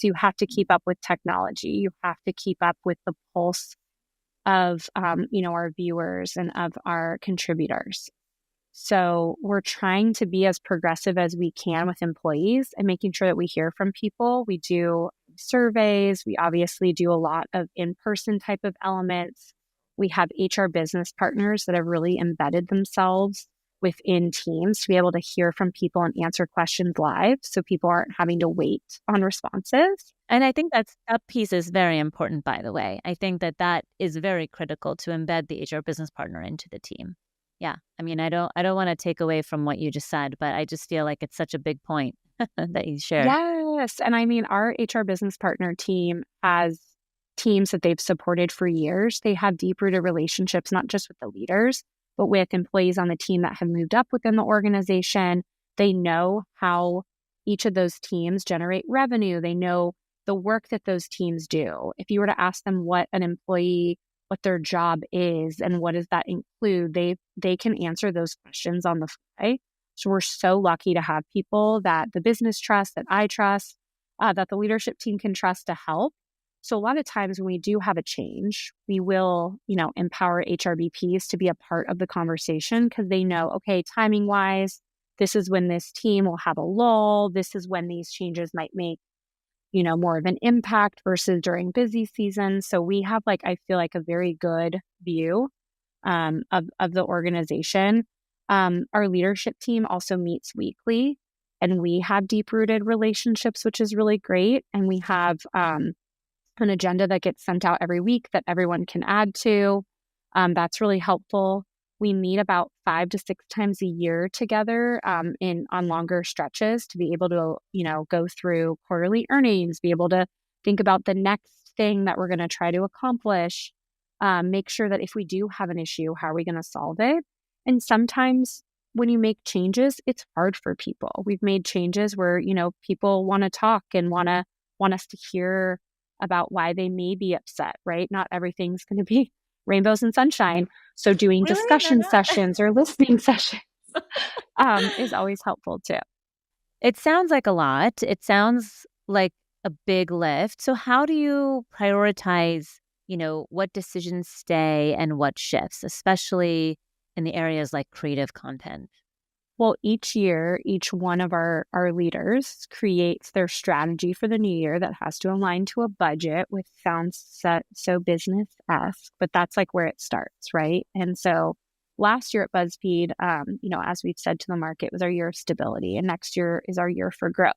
So you have to keep up with technology. You have to keep up with the pulse of, our viewers and of our contributors. So we're trying to be as progressive as we can with employees and making sure that we hear from people. We do surveys. We obviously do a lot of in-person type of elements. We have HR business partners that have really embedded themselves within teams to be able to hear from people and answer questions live, so people aren't having to wait on responses. And I think that piece is very important, by the way. I think that is very critical to embed the HR business partner into the team. Yeah. I mean, I don't want to take away from what you just said, but I just feel like it's such a big point that you shared. Yes. And I mean, our HR business partner team has teams that they've supported for years. They have deep-rooted relationships, not just with the leaders, but with employees on the team that have moved up within the organization. They know how each of those teams generate revenue. They know the work that those teams do. If you were to ask them what their job is and what does that include, they can answer those questions on the fly. So we're so lucky to have people that the business trusts, that I trust, that the leadership team can trust to help. So a lot of times when we do have a change, we will, empower HRBPs to be a part of the conversation because they know, okay, timing wise, this is when this team will have a lull. This is when these changes might make, more of an impact versus during busy season. So we have I feel like a very good view of the organization. Our leadership team also meets weekly, and we have deep-rooted relationships, which is really great. And we have an agenda that gets sent out every week that everyone can add to. That's really helpful. We meet about 5 to 6 times a year together on longer stretches to be able to, go through quarterly earnings, be able to think about the next thing that we're going to try to accomplish, make sure that if we do have an issue, how are we going to solve it? And sometimes when you make changes, it's hard for people. We've made changes where, people want to talk and want us to hear about why they may be upset, right? Not everything's going to be rainbows and sunshine. So doing discussion sessions or listening sessions is always helpful too. It sounds like a lot. It sounds like a big lift. So how do you prioritize, what decisions stay and what shifts, especially in the areas like creative content? Well, each year, each one of our leaders creates their strategy for the new year that has to align to a budget, which sounds so business-esque, but that's where it starts, right? And so last year at BuzzFeed, as we've said to the market, was our year of stability, and next year is our year for growth.